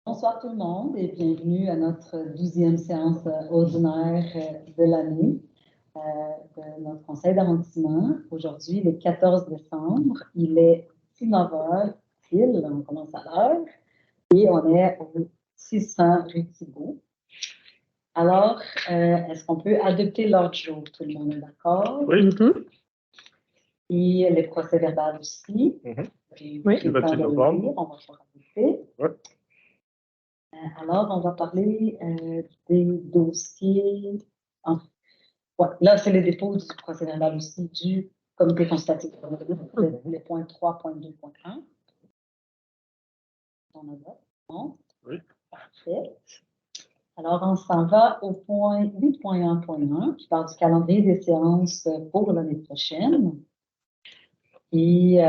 Bonsoir tout le monde et bienvenue à notre 12e séance ordinaire de l'année de notre conseil d'arrondissement. Aujourd'hui, le 14 décembre, il est 19h pile, on commence à l'heure, et on est au 600 rue Thibault. Alors, est-ce qu'on peut adopter l'ordre du jour? Tout le monde est d'accord? Oui. Et les procès-verbaux aussi. Oui, le temps de le lire, on va pouvoir adopter. Oui. Alors, on va parler des dossiers. Ouais, là, c'est le dépôt du procès-verbal aussi du comité consultatif, le point 3.2.1. On a là. Bon. Oui. Parfait. Alors, on s'en va au point 8.1.1 qui parle du calendrier des séances pour l'année prochaine. Et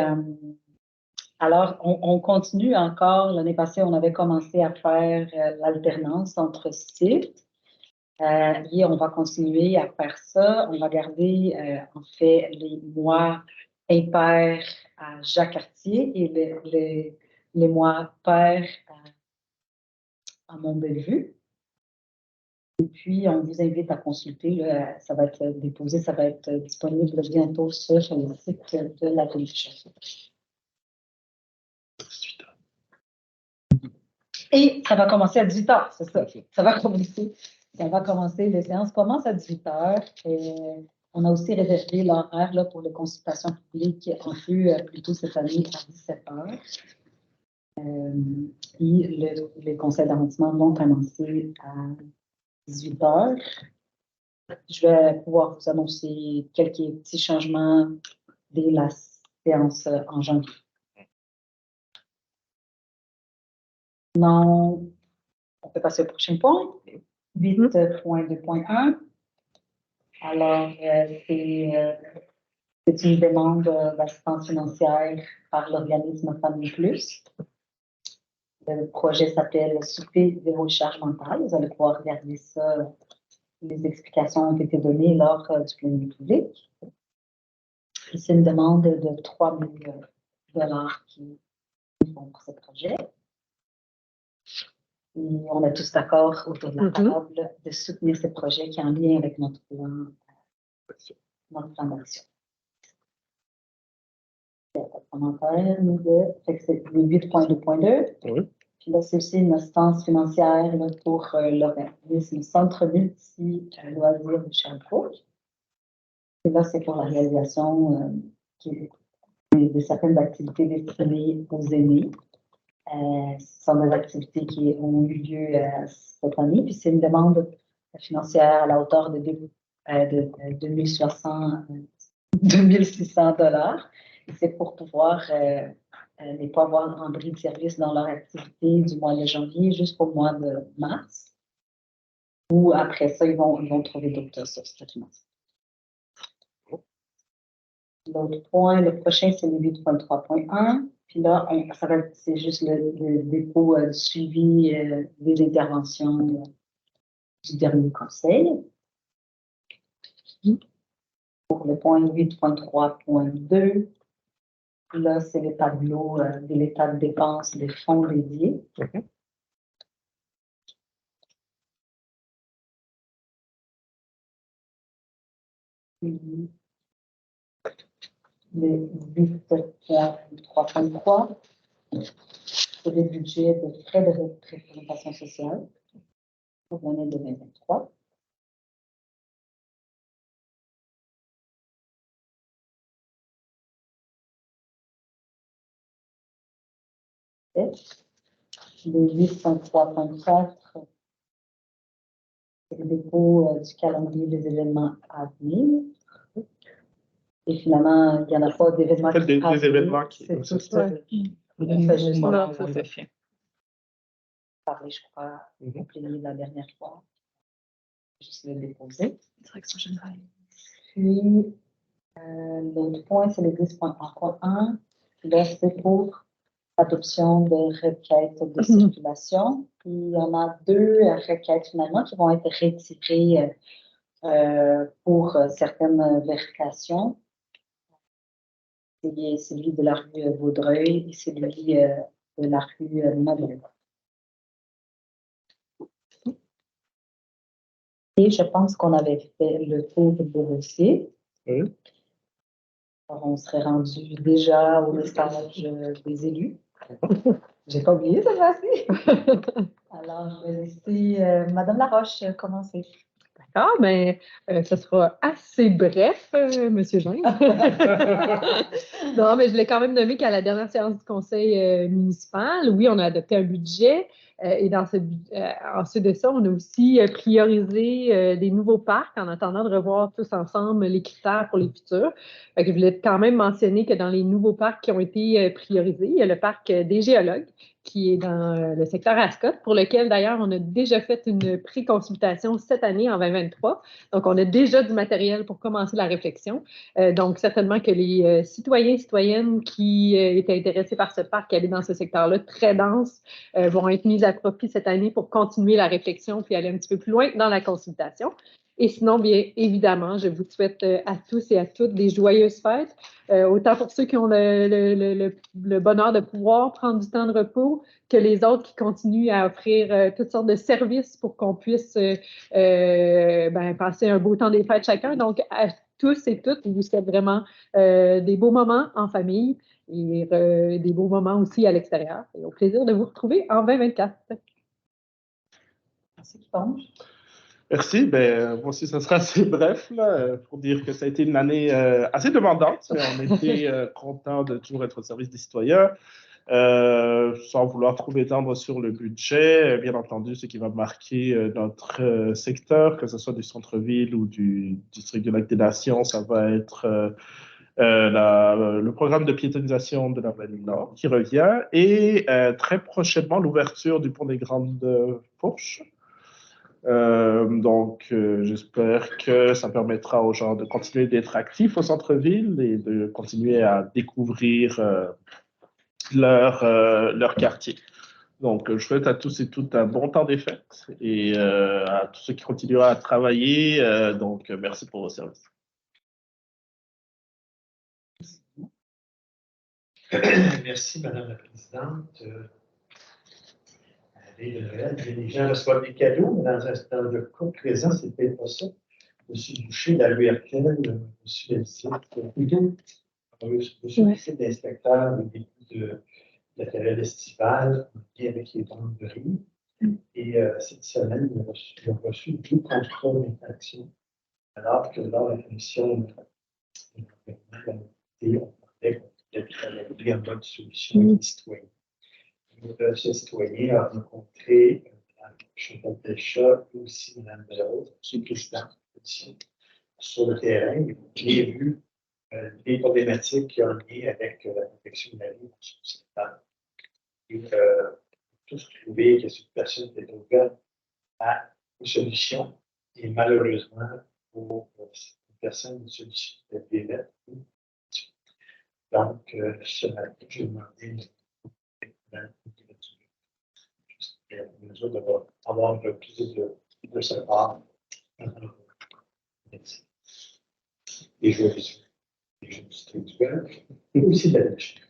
alors, on continue encore. L'année passée, on avait commencé à faire l'alternance entre sites. Et on va continuer à faire ça. On va garder, en fait, les mois impairs à Jacques-Cartier et les mois pairs à Mont-Bellevue. Et puis, on vous invite à consulter. Là, ça va être déposé, ça va être disponible bientôt sur le site de la Régie. Et ça va commencer à 18h, c'est ça. Ça va commencer, les séances commencent à 18h. Et on a aussi réservé l'horaire là, pour les consultations publiques en vue plutôt cette année à 17h. Et les conseils d'arrondissement vont commencer à 18h. Je vais pouvoir vous annoncer quelques petits changements dès la séance en janvier. Non, on peut passer au prochain point. 8.2.1. Alors, c'est une demande d'assistance financière par l'organisme Famille Plus. Le projet s'appelle Souper zéro charge mentale. Vous allez pouvoir regarder ça. Les explications ont été données lors du plénier public. Et c'est une demande de 3 000 $ qui font pour ce projet. Et on est tous d'accord autour de la table de soutenir ce projet qui est en lien avec notre plan d'action. Il n'y a pas de commentaire, c'est le 8.2.2. Oui. Puis là, c'est aussi une assistance financière là, pour l'organisme Centre multi-loisirs de Sherbrooke. Et là, c'est pour la réalisation de certaines activités destinées aux aînés. Ce sont des activités qui ont eu lieu cette année, puis c'est une demande financière à la hauteur de 2600 $. Et c'est pour pouvoir ne pas avoir un bris de service dans leur activité du mois de janvier jusqu'au mois de mars. Ou après ça, ils vont trouver d'autres sources de financement. L'autre point, le prochain, c'est le 8.3.1. Puis là, c'est juste le dépôt du suivi des interventions du dernier conseil. Pour le point 8.3.2, là, c'est le tableau de l'état de dépenses des fonds dédiés. Le 8.3.3, c'est le budget de frais de représentation sociale pour l'année 2023. Le 8.3.4, c'est le dépôt du calendrier des événements à venir. Et finalement, il n'y en a pas d'événements qui des événements qui... C'est tout ça. On fait juste parler, je crois, au plénier de la dernière fois. Juste le déposer. Direction générale. Puis, l'autre point, c'est le 10.1.1. Là, c'est pour adoption de requêtes de circulation. Puis, il y en a 2 requêtes finalement qui vont être retirées pour certaines vérifications. C'est celui de la rue Vaudreuil et celui de la rue Madeleine. Et je pense qu'on avait fait le tour de vos dossiers. Oui. Alors, on serait rendu déjà au message des élus. J'ai pas oublié cette fois-ci. Alors, je vais laisser Madame Laroche commencer. D'accord, mais ce sera assez bref, Monsieur Jean. Non, mais je l'ai quand même nommé qu'à la dernière séance du conseil municipal, oui, on a adopté un budget et ensuite de ça, on a aussi priorisé des nouveaux parcs en attendant de revoir tous ensemble les critères pour les futurs. Fait que je voulais quand même mentionner que dans les nouveaux parcs qui ont été priorisés, il y a le parc des géologues qui est dans le secteur Ascot, pour lequel d'ailleurs on a déjà fait une pré-consultation cette année en 2023. Donc, on a déjà du matériel pour commencer la réflexion. Donc, certainement que les citoyens et citoyennes qui étaient intéressés par ce parc, qui habitent dans ce secteur-là très dense, vont être mis à profit cette année pour continuer la réflexion puis aller un petit peu plus loin dans la consultation. Et sinon, bien évidemment, je vous souhaite à tous et à toutes des joyeuses fêtes, autant pour ceux qui ont le bonheur de pouvoir prendre du temps de repos que les autres qui continuent à offrir toutes sortes de services pour qu'on puisse passer un beau temps des fêtes chacun. Donc, à tous et toutes, je vous souhaite vraiment des beaux moments en famille et des beaux moments aussi à l'extérieur. Et au plaisir de vous retrouver en 2024. Merci, Kiponge. Merci. Moi aussi, ça sera assez bref là, pour dire que ça a été une année assez demandante, mais on était content de toujours être au service des citoyens. Sans vouloir trop étendre sur le budget, bien entendu, ce qui va marquer notre secteur, que ce soit du centre-ville ou du district du Lac des Nations, ça va être le programme de piétonisation de la Vallée Nord qui revient et très prochainement l'ouverture du pont des Grandes Fourches. J'espère que ça permettra aux gens de continuer d'être actifs au centre-ville et de continuer à découvrir leur quartier. Donc, je souhaite à tous et toutes un bon temps des fêtes et à tous ceux qui continueront à travailler. Merci pour vos services. Merci, Madame la Présidente. De Noël, les gens reçoivent des cadeaux, mais dans le cas présent, ce n'était pas ça. M. Boucher, la l'URTL, M. Belzit, plutôt, M. Boucher, l'inspecteur des débuts de la période estivale, et avec les banderies. Et cette semaine, il a reçu 2 contrats d'infraction, alors que lors de la commission de l'environnement, on parlait qu'on devait en mode solution des citoyens. Ce citoyen a rencontré Chantal Delchat et aussi Mme Belrose, qui est présidente de la commission, sur le terrain. J'ai vu les problématiques qui ont lien avec la protection de la vie dans ce secteur. Et tous trouvé que cette personne était ouverte à une solution. Et malheureusement, pour cette personne, une solution était bête. Donc, ce matin, j'ai demandé mesure d'avoir un peu plus de savoir. Et je distribuer et aussi de la déchet.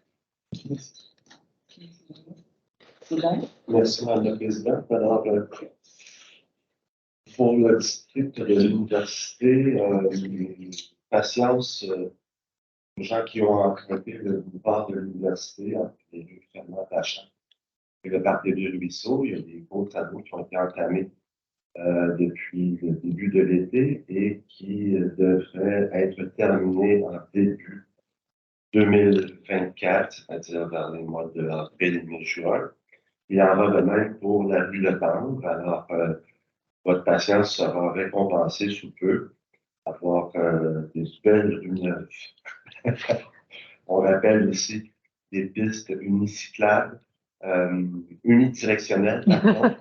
Merci, Mme la Présidente. Alors, pour le district de l'université, patience aux gens qui ont emprunté le boulevard de l'université, entre les rues Fernand Tachant et le parc des deux ruisseaux. Il y a des beaux travaux qui ont été entamés depuis le début de l'été et qui devraient être terminés en début 2024, c'est-à-dire dans les mois de avril et juin. Il en va de même pour la rue Le Temple. Alors, votre patience sera récompensée sous peu. Avoir des belles rues neuves. On rappelle ici des pistes unicyclables, unidirectionnelles, pardon.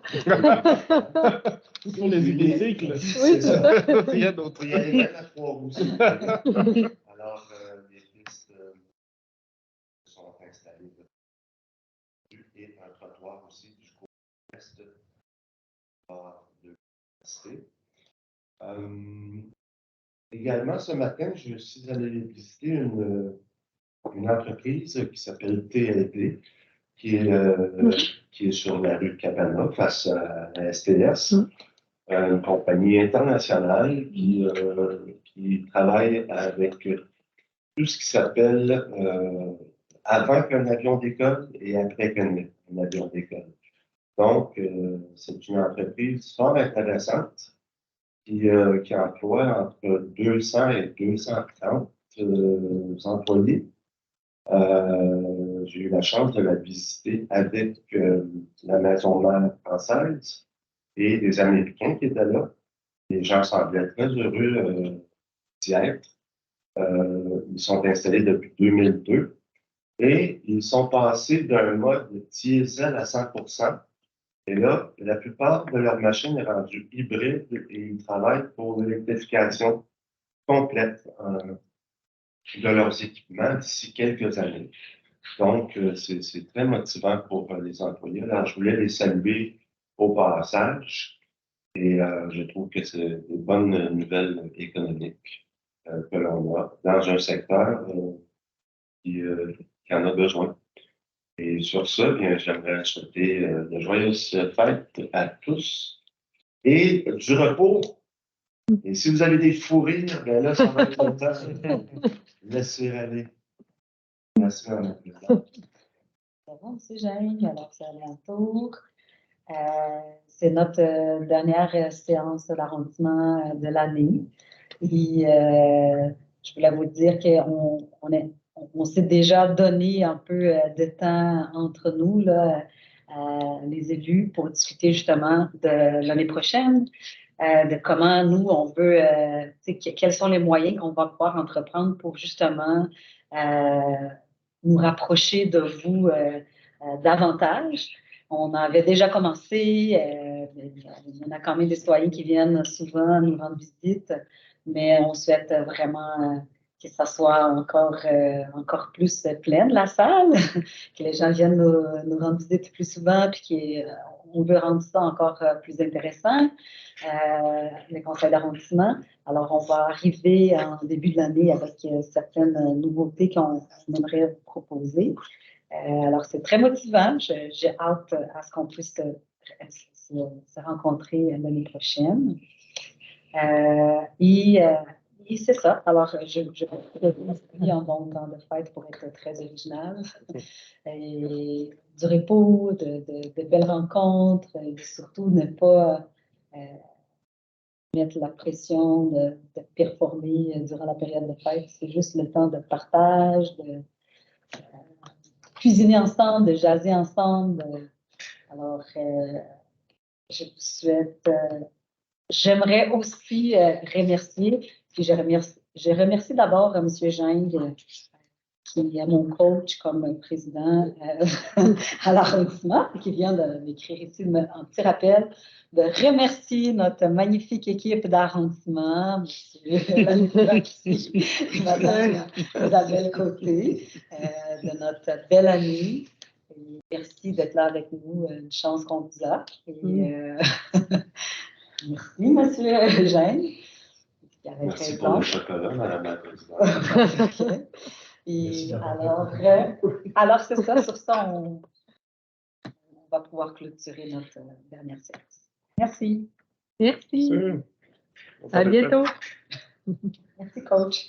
Pour les unicycles. C'est ça. Rien d'autre. Il y a des à 3 roues aussi. Alors, les pistes sont installées et un trottoir aussi jusqu'au reste de l'université. Également, ce matin, je suis allé visiter une entreprise qui s'appelle TLP, qui est sur la rue de Cabana, face à la STS. une compagnie internationale qui travaille avec tout ce qui s'appelle avant qu'un avion décolle et après qu'un avion décolle. Donc, c'est une entreprise fort intéressante qui emploie entre 200 et 230 employés. J'ai eu la chance de la visiter avec la maison mère française et des Américains qui étaient là. Les gens semblaient très heureux d'y être. Ils sont installés depuis 2002 et ils sont passés d'un mode diesel à 100%. Et là, la plupart de leurs machines est rendue hybride et ils travaillent pour l'électrification complète de leurs équipements d'ici quelques années. Donc, c'est très motivant pour les employés. Alors, je voulais les saluer au passage et je trouve que c'est des bonnes nouvelles économiques que l'on a dans un secteur qui en a besoin. Et sur ça, bien, j'aimerais souhaiter de joyeuses fêtes à tous et du repos. Et si vous avez des fous rires, bien là, ça va être le temps. Laissez aller. Merci, Mme la Présidente. Ça va, M. Jain? Alors, c'est à mon tour. C'est notre dernière séance de l'arrondissement de l'année. Et je voulais vous dire qu'on s'est déjà donné un peu de temps entre nous, là, les élus, pour discuter justement de l'année prochaine, de comment nous, on veut, quels sont les moyens qu'on va pouvoir entreprendre pour justement nous rapprocher de vous davantage. On avait déjà commencé, il y en a quand même des citoyens qui viennent souvent nous rendre visite, mais on souhaite vraiment que ça soit encore plus pleine, la salle, que les gens viennent nous rendre visite plus souvent, puis on veut rendre ça encore plus intéressant, les conseils d'arrondissement. Alors, on va arriver en début de l'année avec certaines nouveautés qu'on aimerait vous proposer. Alors, c'est très motivant. J'ai hâte à ce qu'on puisse se rencontrer l'année prochaine. Et c'est ça. Alors, je suis en bon temps de fête pour être très original. Et du repos, de belles rencontres, et surtout ne pas mettre la pression de performer durant la période de fête. C'est juste le temps de partage, de cuisiner ensemble, de jaser ensemble. Alors, je vous souhaite. J'aimerais aussi remercier, puis je remercie d'abord M. Jeng, qui est mon coach comme président à l'arrondissement, qui vient de m'écrire ici un petit rappel, de remercier notre magnifique équipe d'arrondissement, M. Mme Isabelle Côté, de notre belle amie. Et merci d'être là avec nous, une chance qu'on vous a. Merci, M. Jain. Merci pour le chocolat, Mme la Présidente. Okay. Et alors c'est ça. Sur ça, on va pouvoir clôturer notre dernière séance. Merci. Merci. À bientôt. Merci, coach.